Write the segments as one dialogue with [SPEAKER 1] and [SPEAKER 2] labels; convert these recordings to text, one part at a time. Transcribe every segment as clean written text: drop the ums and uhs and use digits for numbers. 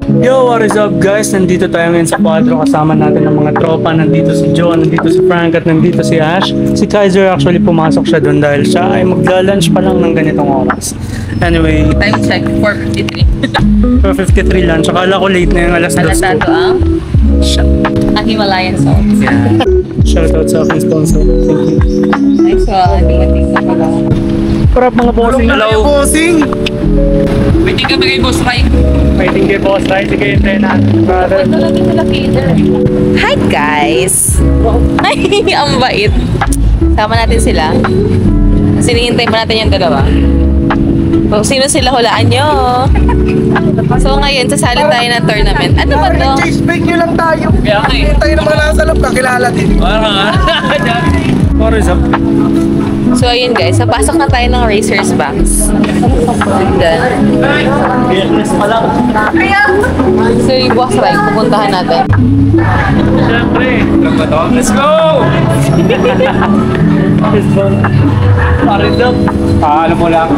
[SPEAKER 1] Yo, what is up guys? Nandito tayo ngayon sa kwadro. Kasama natin ng mga tropa. Nandito si John, nandito si Frank, at nandito si Ash. Si Kaiser actually pumasok siya doon dahil siya ay magla-lunch pa lang ng ganitong oras. Anyway,
[SPEAKER 2] Time check, 4:53.
[SPEAKER 1] 4:53 lunch. Akala ko late na yung alas 2.
[SPEAKER 2] Alatado ang Himalayan salt.
[SPEAKER 1] Yeah. Shoutout sa aking sponsor. Thank you.
[SPEAKER 2] Nice one. Tingnan ka pala.
[SPEAKER 1] Parap mga bossing. Hello.
[SPEAKER 3] Bossing!
[SPEAKER 2] Waiting kami kay Boss Rai.
[SPEAKER 1] Waiting kay boss. Right? Sige, hintayin natin. Brother.
[SPEAKER 2] Talaga sila cater. Hi guys! Ay, ang bait. Sama natin sila. Sinihintay pa natin yung dalawa. Kung sino sila, hulaan nyo. So ngayon, sasali tayo ng tournament. Ano ba to?
[SPEAKER 3] Chase break nyo lang tayo.
[SPEAKER 2] Kaya nga eh.
[SPEAKER 3] Tayo naman nasa loob, kakilala din.
[SPEAKER 1] What is up?
[SPEAKER 2] So ayun guys, napasok na tayo ng Racers Banks. Ganda.
[SPEAKER 1] Business pa lang.
[SPEAKER 2] So yung Boss Rai, pupuntahan natin.
[SPEAKER 1] Siyempre. Let's go! Paris up. Alam mo lang.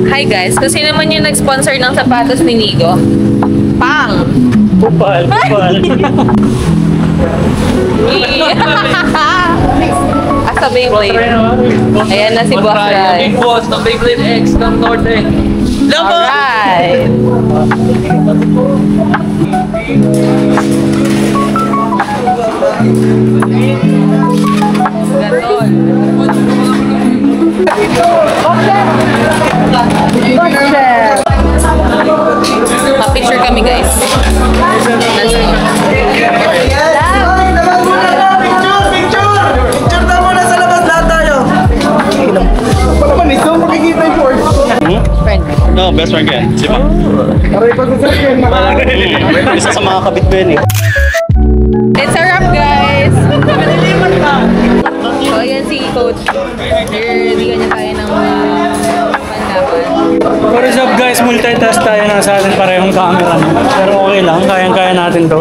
[SPEAKER 2] Hi guys, kung sino man yung nag-sponsor ng sapatos ni Nigo. Pang!
[SPEAKER 1] Kupal.
[SPEAKER 2] Asa Beyblade. Ayan na si Boss Rai.
[SPEAKER 4] Big boss ng Beyblade X ng Norte.
[SPEAKER 2] Alright! Ma-picture kami guys.
[SPEAKER 3] Picture na muna sa labas lahat tayo. Ano naman ito? Makikita yung board.
[SPEAKER 2] Friend.
[SPEAKER 4] No, best friend yan. Si Pang.
[SPEAKER 3] Aray pa sa sasakyan.
[SPEAKER 4] Isa sa mga kabit ko yan eh.
[SPEAKER 2] It's a wrap guys! So ayan si Coach. Bigyan niya tayo ng panlaban.
[SPEAKER 1] What is up guys? Multitask tayo na sa atin parehong camera. Pero okay lang, kayang-kaya natin to.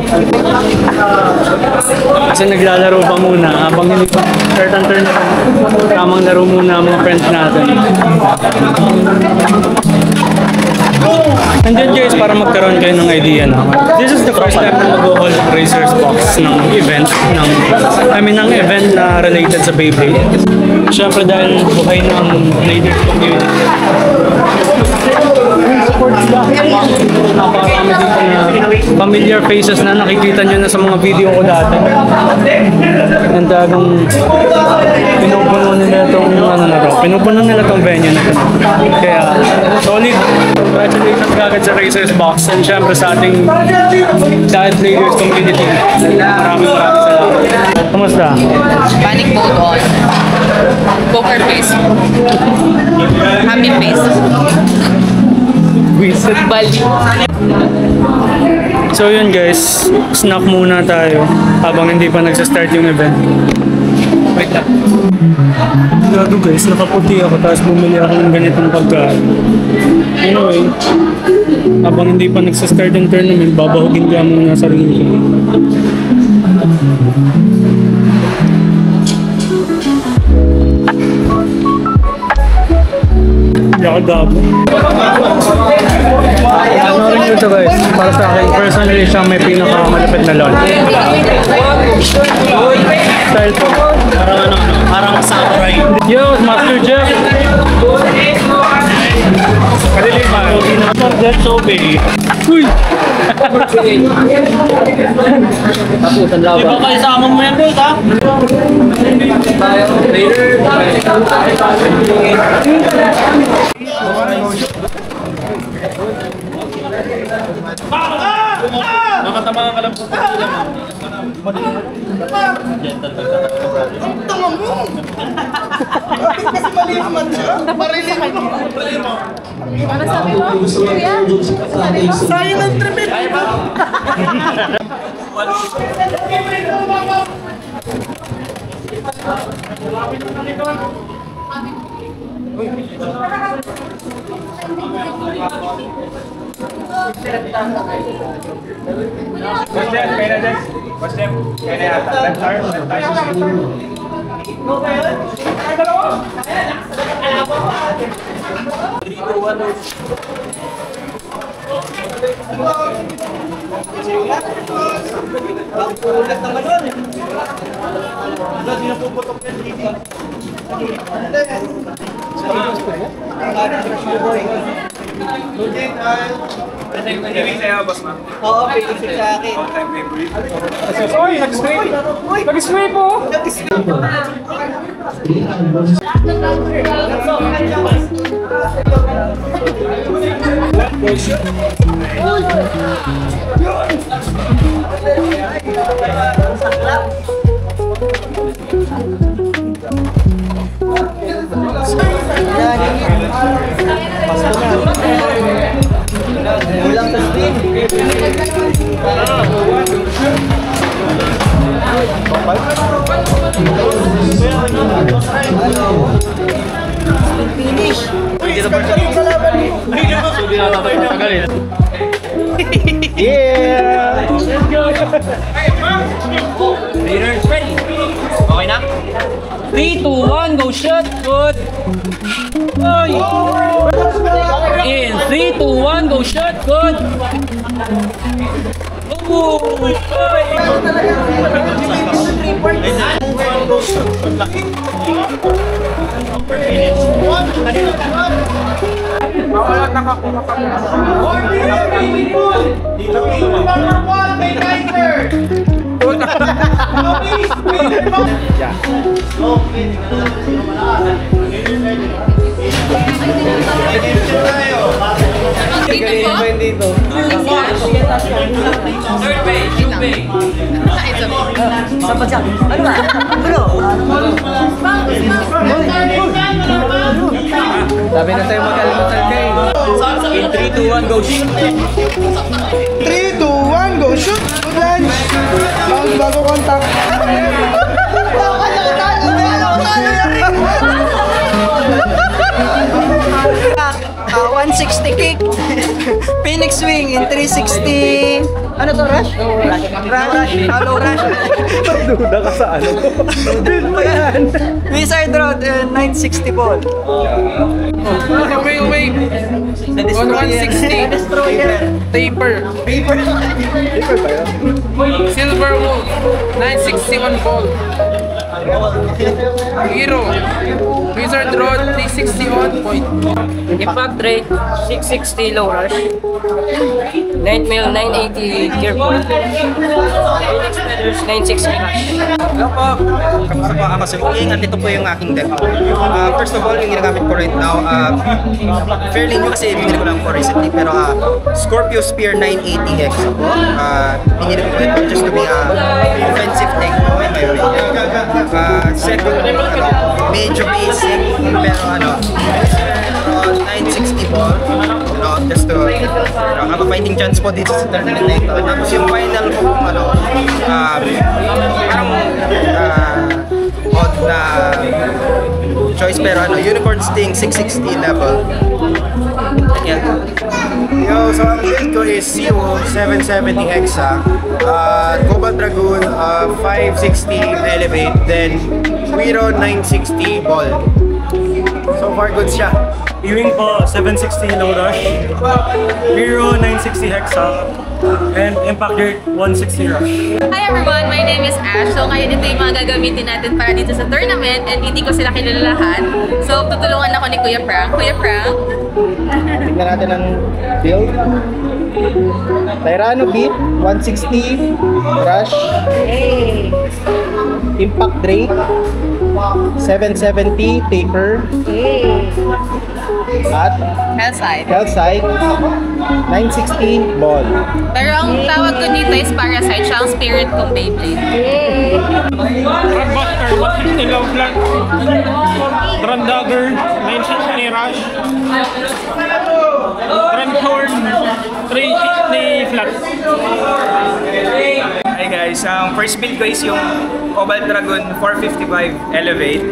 [SPEAKER 1] Kasi naglalaro pa muna habang hindi pa third and turn. Tamang laro muna ang mga friends natin. And then guys, para magkaroon kayo ng idea na this is the first time na mag-hold Racers Box ng event ng event na related sa Beyblade. Siyempre dahil buhay ng Bladers community. Napakarami dito na familiar faces na nakikita nyo na sa mga video ko dati. And talagang pinupuno nila itong venue na ito. Kaya solid. Congratulations agad sa Racers Box and syempre sa ating Dad Players community. Maraming salamat. Kumusta?
[SPEAKER 2] Panic mode on. Poker face. Happy face.
[SPEAKER 1] Visit.
[SPEAKER 2] Bali.
[SPEAKER 1] So yun guys, snack muna tayo habang hindi pa nagsa-start yung event. Wait lang. Gago guys, nakaputi ako tapos bumili ako ng ganitong pagkain. Anyway, habang hindi pa nagsa-start yung tournament, babahugin ka muna sa sarili ko. Hindi ako dabo. Ano rin ito guys, para sa akin, personally siya may pinakamalapit na lol. Style po.
[SPEAKER 4] Parang samurai.
[SPEAKER 1] Yo, Master Jeff! Master Jeff Sobe. Uy!
[SPEAKER 4] Taputan laban. Iba kayo sa amang mo yan doon, ha? Later. Nakatamaan ka lang po.
[SPEAKER 3] Kasi mali naman siya. Marili mo.
[SPEAKER 2] Ano sabi mo? Kuya?
[SPEAKER 3] Sayang ang tripit. Ulat naman nun. Hindi na puputok yan dito. Oo, favorite sa akin.
[SPEAKER 4] Oy, nag-spray. Nag-spray po.
[SPEAKER 3] Ulang sa spin. Finish. Sa laban mo.
[SPEAKER 4] Yeah!
[SPEAKER 1] Okay na? 3, 2, 1, go shot! Good! Oy! In 3, 2, 1, go shot! Good! Oh! Oy!
[SPEAKER 3] Dito.
[SPEAKER 1] Third base, third base.
[SPEAKER 3] Saan ba siya? Ano ba? Ano?
[SPEAKER 1] Sabi na tayo mag-almusal kayo. In 3, 2, 1, go shoot!
[SPEAKER 3] 3, 2, 1, go shoot! Good lunch! Bago contact. 160 kick. Phoenix swing in 360. Ano to, rush? Rush. Hollow rush.
[SPEAKER 4] Duda ka sa ano?
[SPEAKER 3] Dude mo yan. Wizard Road and 960 ball.
[SPEAKER 4] Wait.
[SPEAKER 3] The Destroyer.
[SPEAKER 4] 160.
[SPEAKER 3] Destroyer.
[SPEAKER 4] Taper.
[SPEAKER 3] Paper.
[SPEAKER 4] Silver Wolf. 961 ball. Hero. Wizard Road 360 point.
[SPEAKER 5] Impact rate 660 low rush. Night mail 980 gear point. Phoenix Feathers 960 rush.
[SPEAKER 6] Hello po! Kamusta po ako si King at ito po yung aking deck. First of all, yung ginagamit ko right now, fairly new kasi binili ko lang for recently, pero Scorpio Spear 980X po. Binili ko ito just to be offensive deck po. Second, medyo basic, pero 960 ball. Just to have a fighting chance po dito sa tournament na ito. Tapos yung final ko kung parang odd na choice, pero Unicorn Sting 660 level. Yeah.
[SPEAKER 7] Yo, so ang build ko is Zero 770 Hexa, Cobalt Dragoon 560 Elevate, then Wiro 960 Ball. So far good siya.
[SPEAKER 8] Ewing po, 760 low rush, Hero 960 hexa, and Impact Dirt 160 rush.
[SPEAKER 2] Hi everyone! My name is Ash. So ngayon ito yung mga gagamitin natin para dito sa tournament and hindi ko sila kilala lahat. So tutulungan ako ni Kuya Frank. Kuya Frank?
[SPEAKER 3] Tignan natin ang build. Tyrano Beat 160 Rush. Impact Drake 770 Taper. At
[SPEAKER 2] Hellside.
[SPEAKER 3] Hellside 960 Ball.
[SPEAKER 2] Pero ang tawag ko dito is Parasite. Siya ang spirit kong Beyblade.
[SPEAKER 4] Runbuster 160 low flat. Run Dagger 960 rush. Run Horn 360 flat.
[SPEAKER 6] Hi guys, ang first build ko is yung Cobalt Dragon 455 Elevate.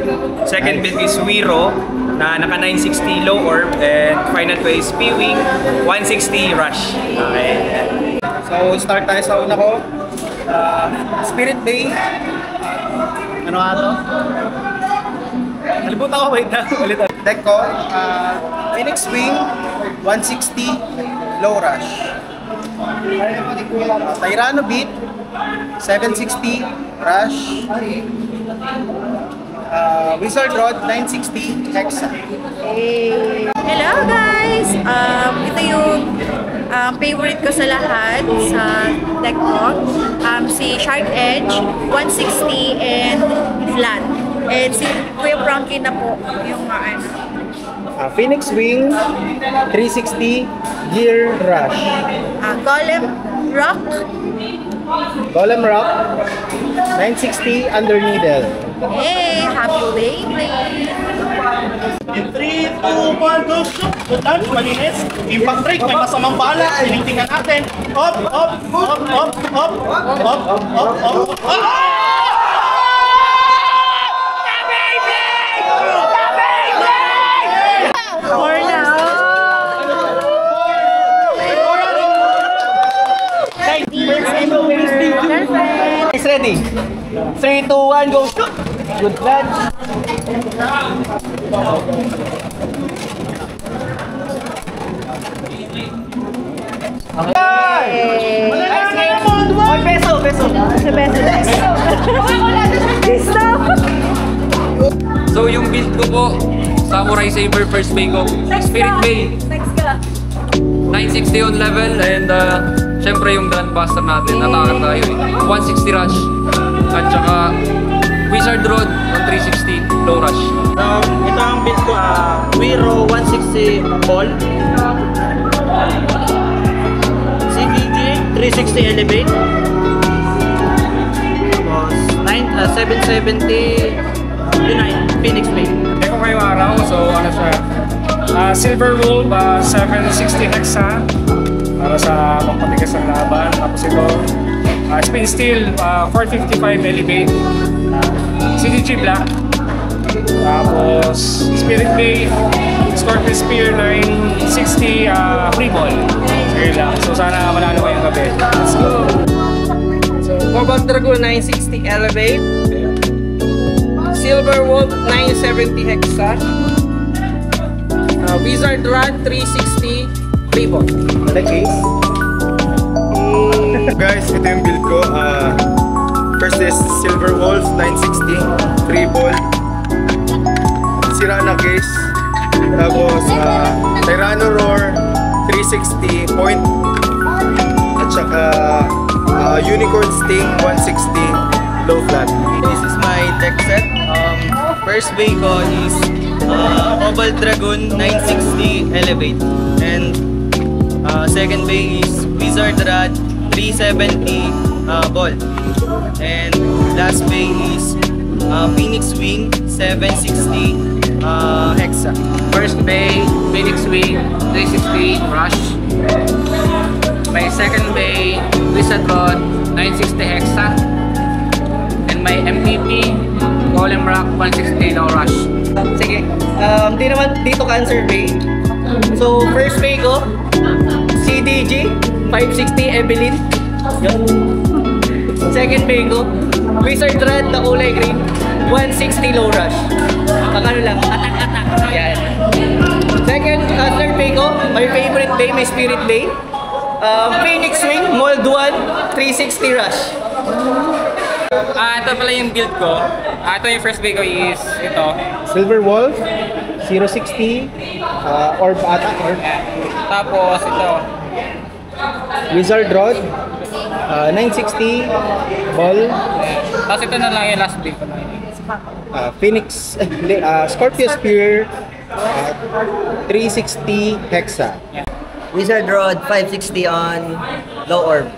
[SPEAKER 6] Second build is Wiro na naka 960 low orb, and final ko is P-Wing 160 rush. Okay.
[SPEAKER 3] So start tayo sa una ko. Spirit Bay. Ano nga to? Nalibutan ko, wait na. Ulit. Deck ko, Phoenix Wing 160 low rush.
[SPEAKER 6] Tyranno Beat, 760 Rush. Wizard Rod, 960 Hexa.
[SPEAKER 9] Hello guys! Ito yung favorite ko sa lahat sa deck ko. Si Shark Edge, 160 and flat. And si Kuya Frankie na po yung
[SPEAKER 6] Phoenix Wing, 360 Gear Rush. Golem Rock, 960 Under Needle.
[SPEAKER 9] Hey! Happy day!
[SPEAKER 10] 3, 2, 1, go! Good lunch, malinis. Impact break, may masamang bala. Tinitingnan natin. Up, up, up, up, up, up, up, up, up.
[SPEAKER 3] Is ready? 3, 2, 1, go! Good lunch.
[SPEAKER 11] So yung build ko po, Samurai Saber first bay ko, Spirit Bay, 960 on level, and syempre yung Gun Buster natin, attacker tayo eh. 160 rush, at saka Wizard Rod on 360 low rush.
[SPEAKER 3] Ito ang build ko, Wiro 160 ball, CVG 360 elevate, tapos 770 Phoenix Bay.
[SPEAKER 4] Eko ngayong araw, so ano siya, Silver Wolf, 760 Hexa para sa pampatigas ng laban. Tapos ito, Spin Steel, 455 Elevate, CDG Black, tapos Spirit Bay, Scorpion Spear 960 Free Ball. Sige lang, so sana manalo ngayong gabi. Let's go!
[SPEAKER 3] So, Cobalt Dragoon 960 elevate, Silver Wolf 970 Hexa, Wizard Rod 360 Freeball.
[SPEAKER 7] Guys, ito yung build ko. First is Silver Wolf 960 free ball. Sira na case. Tapos Tyranno Roar 360 point. At saka Unicorn Sting 160 low flat.
[SPEAKER 3] This is my deck set. First bay ko is Cobalt Dragoon 960 elevate, and second bay is Wizard Rod 370 ball, and last bay is Phoenix Wing 760 Hexa.
[SPEAKER 11] First bay, Phoenix Wing, 360 rush. My second bay, Wizard Rod, 960 Hexa. And my MVP, Golem Rock, 160 low rush.
[SPEAKER 3] Sige, di naman dito cancer bay. So first bay ko, CDG 560 Evelyn. Yun. Second bay ko, Wizard Rod na kulay green, 160 low rush. Pag ano lang, atak-atak. Yan. Second, third bay ko, my favorite bay, my Spirit Bay. Phoenix Wing, Mold 1, 360 rush.
[SPEAKER 11] Ito pala yung build ko. Ito yung first bay ko is ito.
[SPEAKER 6] Silver Wolf, 060 Orb ata.
[SPEAKER 11] Tapos ito.
[SPEAKER 6] Wizard Rod, 960 ball.
[SPEAKER 11] Tapos ito na lang yung last bay ko.
[SPEAKER 6] Phoenix, Scorpio Spear, 360 Hexa.
[SPEAKER 3] Wizard Rod 560 on low orb.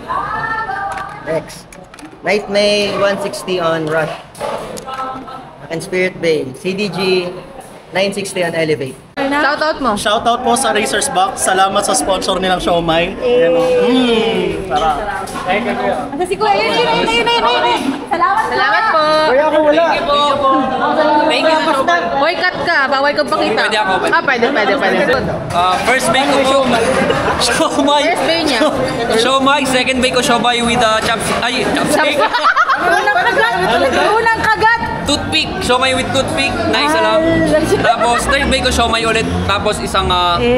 [SPEAKER 3] Next, Night May 160 on rush. And Spirit Bay, CDG 960 on elevate.
[SPEAKER 2] Shoutout mo.
[SPEAKER 10] Shoutout po sa Racers Box. Salamat sa sponsor nilang siomai. Sarap.
[SPEAKER 9] Si Kuya, yun. Salamat po.
[SPEAKER 6] Kaya ako wala.
[SPEAKER 11] Thank you po. Thank you so much.
[SPEAKER 2] Boy, cut ka. Bawal kang pakita.
[SPEAKER 11] Pwede ako.
[SPEAKER 2] Pwede.
[SPEAKER 11] First bay ko po, siomai.
[SPEAKER 2] First bay niya.
[SPEAKER 11] Siomai. Second bay ko siomai with chopstick.
[SPEAKER 2] Unang kagat.
[SPEAKER 11] Toothpick. Siomai with toothpick. Nice alam. Tapos third bay ko siomai ulit. Tapos isang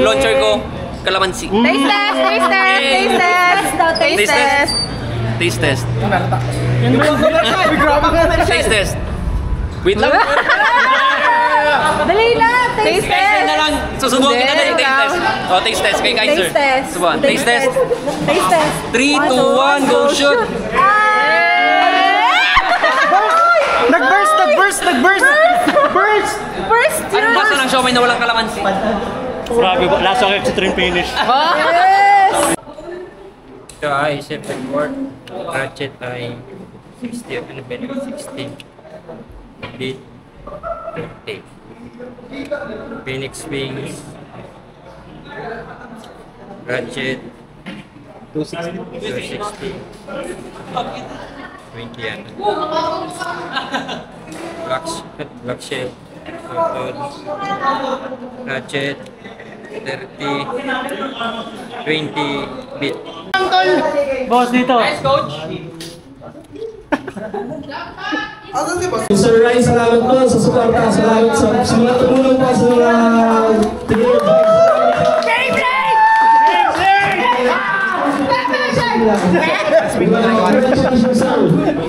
[SPEAKER 11] launcher ko. kalamansi.
[SPEAKER 2] Taste test! Taste test! Taste test! Taste test!
[SPEAKER 11] Taste test. Taste test. Wait lang.
[SPEAKER 2] Dali na! Taste test!
[SPEAKER 11] na lang. Susubukan kita na yung taste test. Oh, taste test. Kay Kaiser.
[SPEAKER 2] Taste test.
[SPEAKER 11] Subukan. Taste test.
[SPEAKER 2] Taste test!
[SPEAKER 11] 3, 2, 1, go shoot!
[SPEAKER 10] Nag-burst!
[SPEAKER 11] Ano basta ng siomay na walang kalamansi?
[SPEAKER 8] Grabe ba? Lasa ko extreme finish.
[SPEAKER 2] Yes!
[SPEAKER 5] Ito ay 7 quart. Ratchet ay 60. Ano ba yun? 60. Beat 30. Phoenix Wings. Ratchet 260. 20 yan. Black Shell. Ratchet 30. 20 bit.
[SPEAKER 1] Boss, dito.
[SPEAKER 12] Sir Ryan, salamat po sa suporta. Salamat sa mga tumulong po sa mga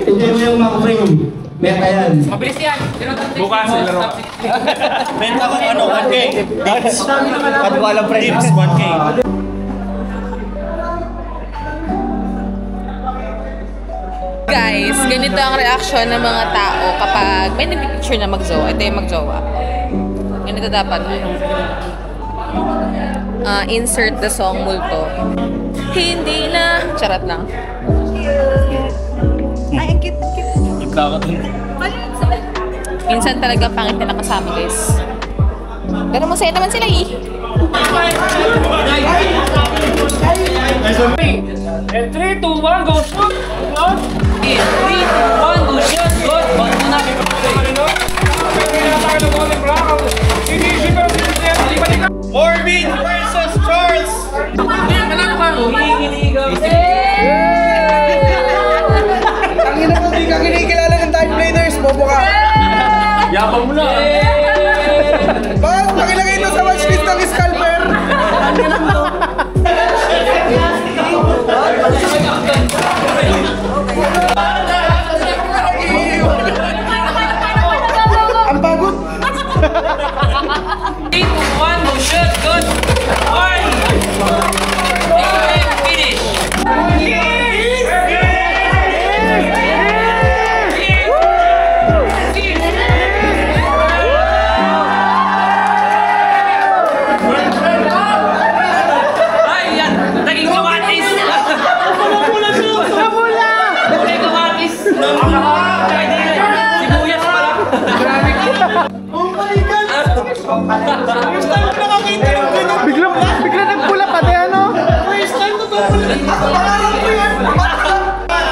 [SPEAKER 12] enjoy mo yung mga frame. Benta yan.
[SPEAKER 11] Mabilis yan.
[SPEAKER 8] Bukas, laro.
[SPEAKER 10] Benta ko ano, 1K. Pagwalang frames, 1K.
[SPEAKER 2] Guys, ganito ang reaction ng mga tao kapag may nagpipicture na magjowa. Ito yung magjowa. Ganito dapat. Insert the song multo. Hindi na. Charot lang.
[SPEAKER 9] Ay, ang cute.
[SPEAKER 2] Minsan talaga pangit na nakasama, guys. Pero masaya naman sila eh.
[SPEAKER 4] And 3, 2, 1, go shoot!
[SPEAKER 11] 3, 2, 1, go shoot! Good! Bot mo na.
[SPEAKER 10] Orbit versus Charles! Tangina mo, di ka kinikilala ng time planers, bobo ka!
[SPEAKER 4] Yabang mo na!
[SPEAKER 10] Bakit pakilagay ito sa watchlist ng scalper? Tangina mo! Ang bagot!
[SPEAKER 11] 3, 2, 1, go shoot! Good! 1! Finish! Ay, yan! Naging kamatis! Naging kamatis! Sibuyas pala! Grabe ka!
[SPEAKER 10] First time ko nakakita yung ganyan. Bigla nagpula pati ano? First time ko tumulong. Ako pangalan ko yan. Batu.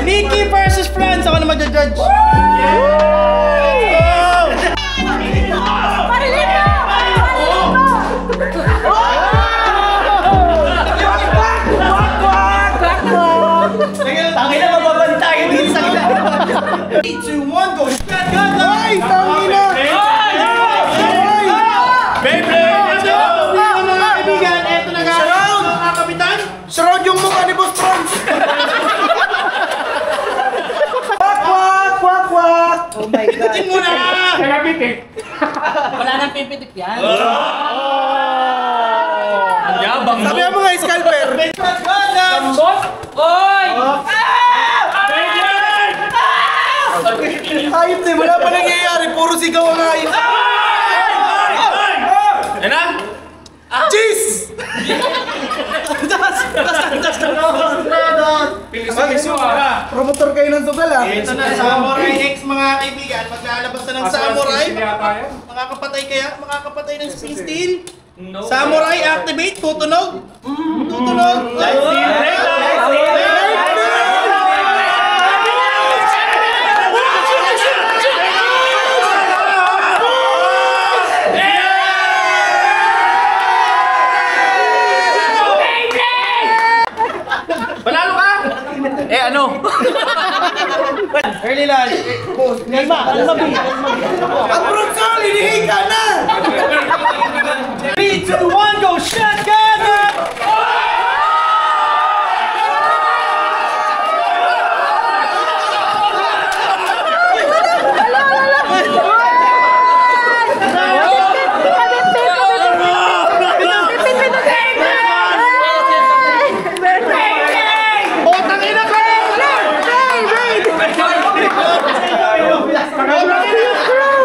[SPEAKER 10] Nikki versus Franz. Ako na magja-judge. Tangina, mababantayan dito sa gila. 3, 2, 1, go! Ay! Tangina! Mga kaibigan, eto na nga. Surround! Mga kapitan, surround yung mukha ni Boss Franz! Kwak! Oh my God! Ikutin mo na!
[SPEAKER 11] Wala nang pipitik yan.
[SPEAKER 10] Yabang mo! Sabi mo nga, scalper!
[SPEAKER 11] Boss! Oy!
[SPEAKER 10] Ayop na, wala pa nangyayari. Puro sigaw ang ayop.
[SPEAKER 4] Yan na!
[SPEAKER 10] Cheese! Promotor kayo ng sugal ah. Ito na, Samurai X mga kaibigan. Maglalabas na ng Samurai. Makakapatay kaya? Makakapatay ng spin steel? Samurai activate, tutunog. Tutunog. Light steel break. Early lunch. Kalma. Approach ka! Linihin ka na! 3, 2, 1, go! Shotgun!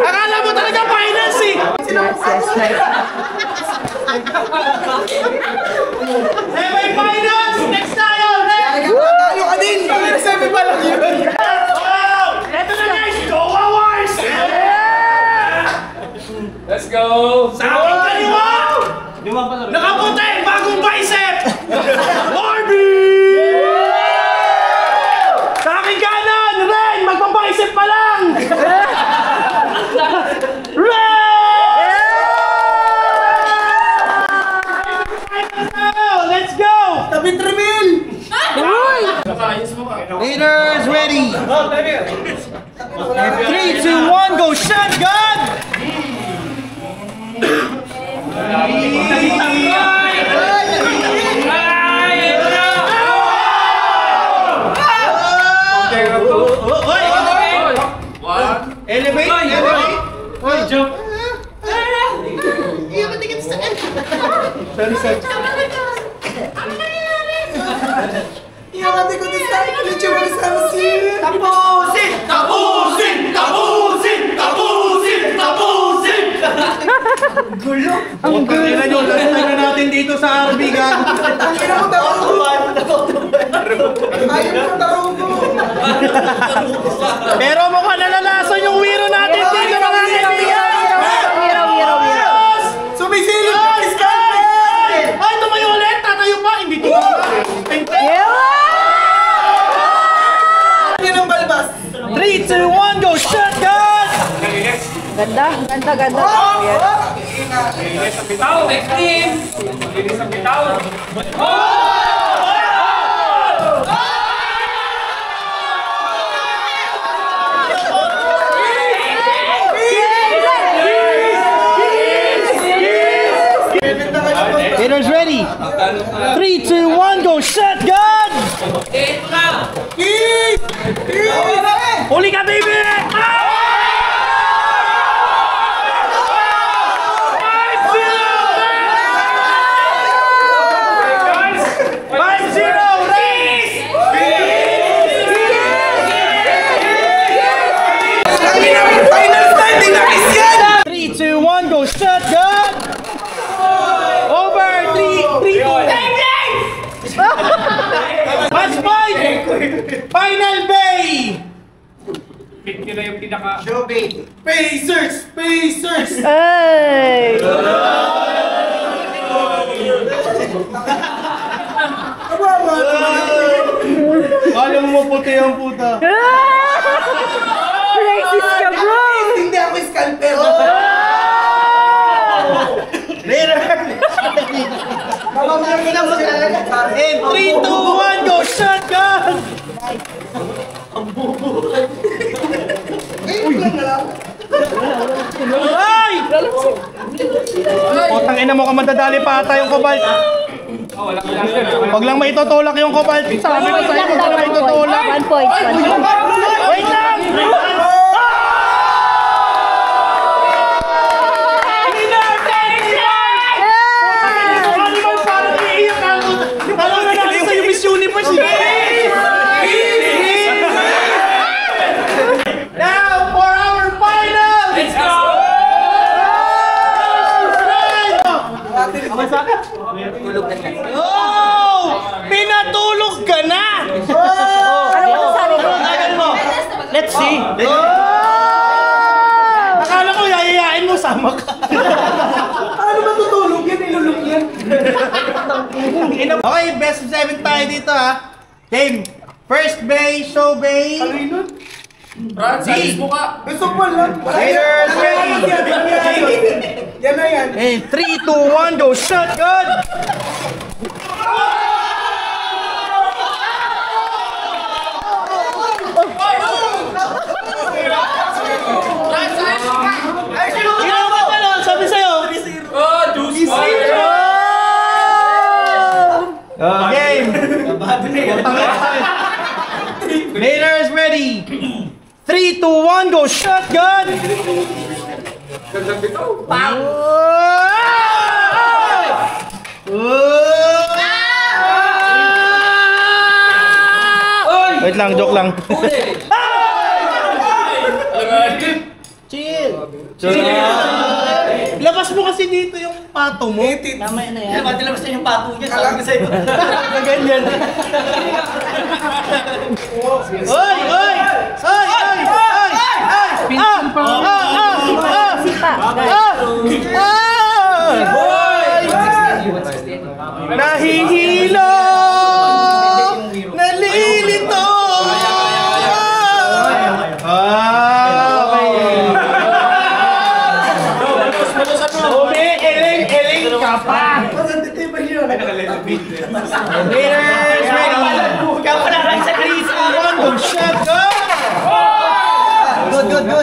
[SPEAKER 10] Akala mo talaga finance eh! Eh, may finance! Next tayo! Tayo ka din! Sabi pa lang yun! Eto na guys! Jowa Wars!
[SPEAKER 4] Let's go!
[SPEAKER 10] Sa aking kaliwa! Nakaputi! Bagong bicep! Barbie! Sa aking kanan! Ren! Magpa-bicep pa lang! Let's go! Tabit reveal! Leaders ready! 3, 2, 1, go! Shotgun! Elevate! Elevate! Oy, jump! Iya ka tingin sa sorry, sorry. Iya ka tingin sa medyo masama si tapusin! Tapusin! Tapusin! Tapusin! Tapusin! Gulo! Ang gulo nyo, last time na natin dito sa RB gan. Ang ina mo ayaw mo tarugo! Pero mukhang nalalason yung wiro natin dito mga kaibigan! Sumisilip ka, Scarlet! Ay, tumayo ulit! Tatayo pa! Hindi tumayo! Yan ang balbas! 3, 2, 1, go! Shotgun!
[SPEAKER 9] Ganda, ganda, ganda.
[SPEAKER 4] Linis ang bitaw, next team! Linis ang bitaw!
[SPEAKER 10] Hitters ready! 3, 2, 1, go! Shotgun! Huli ka, baby! Shotgun! Over! 3, 2. Match point! Final bay!
[SPEAKER 4] Pick nyo na yung pinaka...
[SPEAKER 10] Show bay! Pacers! Pacers!
[SPEAKER 9] Ay!
[SPEAKER 10] Alam mo puti ang puta.
[SPEAKER 9] Racist ka, bro!
[SPEAKER 10] Hindi ako scalper. Later! And 3, 2, 1, go! Shotgun! Ay! Putang ina mo ka madadali pa ata yung Cobalt. Wag lang maitutulak yung Cobalt. Sabi ko sa'yo, wag lang maitutulak.
[SPEAKER 9] 1 point.
[SPEAKER 10] Wait lang! Now for our final! Let's go! Oh! Pinatulog ka na!
[SPEAKER 9] Ano ba sabi ko?
[SPEAKER 10] Let's see. Akala ko yayayain mo, sama ka. Ano ba tutulog yan? Ilulog yan. Okay, best of 7 tayo dito ha. Game. First bay, show bay. Ano yun?
[SPEAKER 4] Franz, alis mo ka!
[SPEAKER 10] Gusto mo lang. Haters ready. Yan na yan. And 3, 2, 1, go. Shotgun.
[SPEAKER 6] 3, 2, 1, go! Shotgun! Wait lang, joke lang. Chill. Labas mo kasi dito yung pato mo.
[SPEAKER 3] Tama na yan. Labas na yung pato niya. Sabi ko sa'yo.
[SPEAKER 6] Ganyan. Oy! Oy! Oy! Oy! Nahihilo! Nalilito! Eling ka pa! Winners! Kaya na kayo sa Chris! One shot! Go!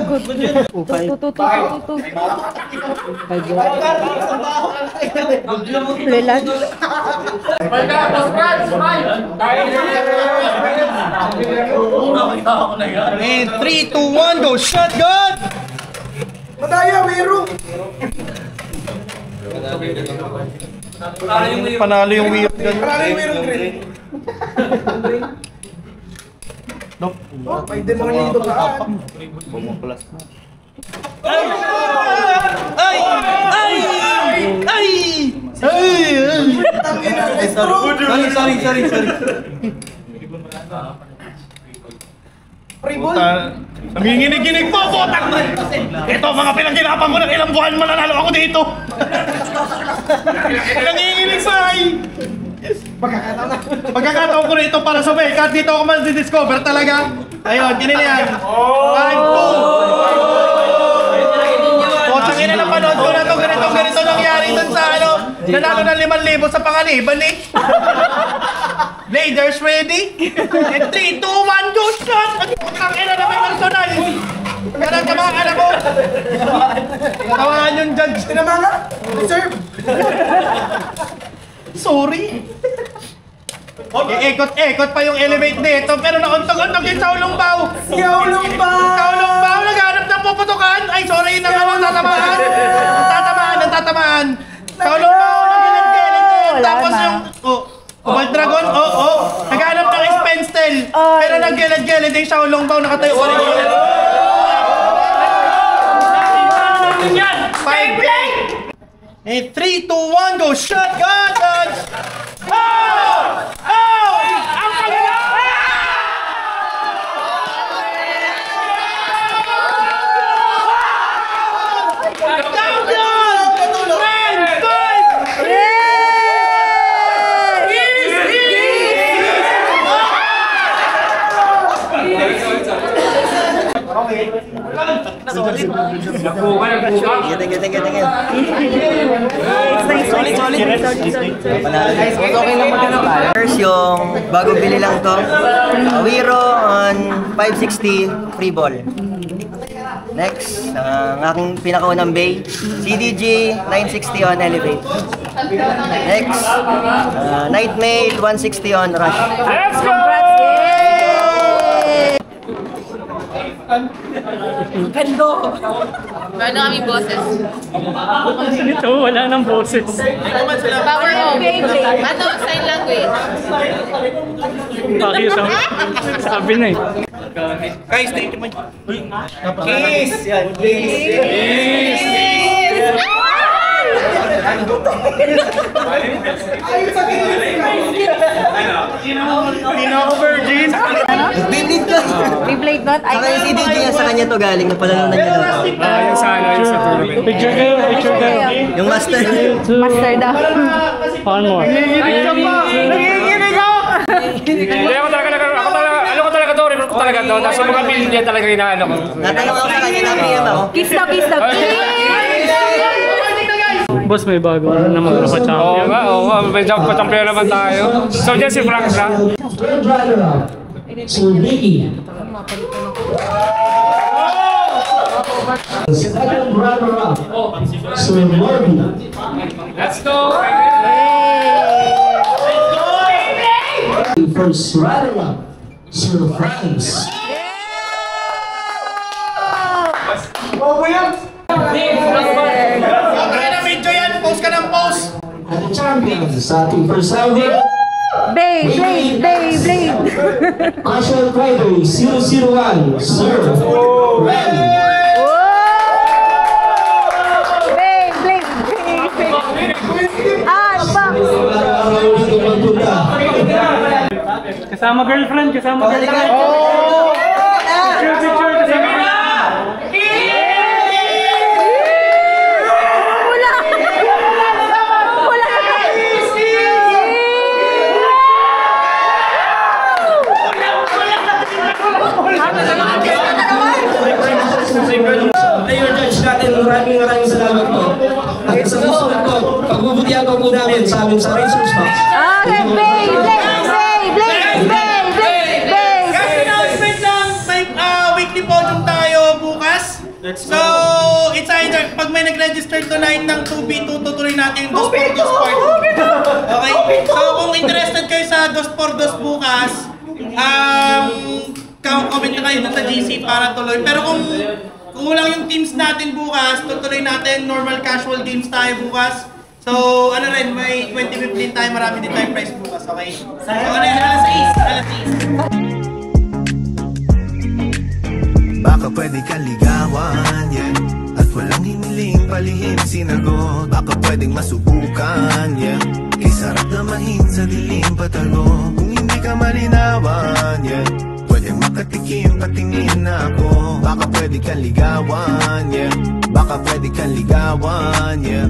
[SPEAKER 6] Good.
[SPEAKER 9] Relax.
[SPEAKER 6] And 3, 2, 1, go! Shotgun!
[SPEAKER 10] Madaya, Wiro!
[SPEAKER 6] Panalo yung weird.
[SPEAKER 10] Panalo yung Wiro Green.
[SPEAKER 6] Nope.
[SPEAKER 10] May demonyo ba?
[SPEAKER 6] Ay! Ay! Ay! Ay! Sorry. Nanginginig-ginig po, botang! Ito, mga pinagkinapan ko ng ilang buwan, mananalo ako dito! Nanginginig sa ay! Pagkakataon ko rito para sa may, kahit dito ako man-discover talaga. Ayun, ganun yan. 5-2! Potsang ina na panood ko na ito, ganito nangyari dun sa ano, nanalo ng 5,000 sa Pangaliban eh. Bladers ready? And 3, 2, 1, go shot! Ang ina na may personal! Ganun ka mga anak ko! Tawahan yung judge.
[SPEAKER 10] Tinamanga! Reserve!
[SPEAKER 6] Sorry! Okay, ikot pa yung elevate dito, pero nauntog-untog yung Shaolong Bao!
[SPEAKER 10] Shaolong Bao!
[SPEAKER 6] Naghanap ng puputukan! Ay, sorry na nga, tatamaan! Shaolong Bao, nagilid-gilid! Tapos yung... Cobalt Dragon, naghanap ng Spenstel, pero nagilid-gilid yung Shaolong Bao, nakatayo pa rin. Five blade! And 3, 2, 1, go! Shotgun! Dodge! Ang pagala!
[SPEAKER 13] First yung bago bili lang to, Wiro on 560 free ball. Next, ang aking pinakaunang bay, CDG 960 on elevate. Next, Nightmail 160 on rush.
[SPEAKER 4] Let's go!
[SPEAKER 2] Gando! Gano kami boses?
[SPEAKER 1] Ito, wala nang boses.
[SPEAKER 2] Power off. Ano ang sign language?
[SPEAKER 1] Pakiyos ako. Sabi na eh.
[SPEAKER 6] Guys, thank you man. Kiss! Yan, kiss! Hindi na ako virgin.
[SPEAKER 13] Beyblade ka!
[SPEAKER 9] Beyblade not?
[SPEAKER 13] Saka yung CDG niya sa kanya to galing, napalalunan niya daw.
[SPEAKER 4] Yung sa tournament.
[SPEAKER 1] Picture kayo.
[SPEAKER 13] Yung master.
[SPEAKER 9] Master daw.
[SPEAKER 1] One more.
[SPEAKER 6] Nanginginig ako!
[SPEAKER 4] Hindi ako talaga to, report ko talaga to. Tapos yung mga build niya talaga inaano ko.
[SPEAKER 13] Natanong ako sa kanya, na-PM ako.
[SPEAKER 9] Kiss daw.
[SPEAKER 1] Boss, may bago na magkaka-champion.
[SPEAKER 4] Oo nga, may champion naman tayo. So dyan si Frank na.
[SPEAKER 12] Third runner-up, Sir Mickey. Second runner-up, Sir Marvin.
[SPEAKER 4] Let's go!
[SPEAKER 12] First runner-up, Sir Franks.
[SPEAKER 10] Okay na medyo yan. Post ka ng post.
[SPEAKER 12] At the champions sa ating first round.
[SPEAKER 9] Blade.
[SPEAKER 12] Casual Rider 001, Sir Ren.
[SPEAKER 1] Kasama girlfriend. Picture, kasama.
[SPEAKER 12] Player judge natin, maraming salamat po. At sa susunod po, pagbubutihan po namin sa amin sa Racers Box.
[SPEAKER 9] Okay,
[SPEAKER 10] Kasi na-expect lang may weekly podium tayo bukas. So, it's either pag may nag-register tonight ng 2v2, tutuloy natin yung 2x2 part. Okay? So, kung interested kayo sa 2x2 bukas, comment na kayo dun sa GC para tuloy. Pero kung kulang yung teams natin bukas, tutuloy natin normal casual games tayo bukas. So, ano rin, may 2015 tayo, marami din tayong prize bukas, okay? So, ano yun, alas 6.
[SPEAKER 14] Baka pwede kang ligawan, yeah. At walang hiniling palihim sinagot. Baka pwedeng masubukan, yeah. Kay sarap na mahin sa dilim patago. Kung hindi ka malinawan, yeah. Pwedeng makatikim, patingin na ako. Baka pwede kang ligawan, yeah. Baka pwede kang ligawan, yeah.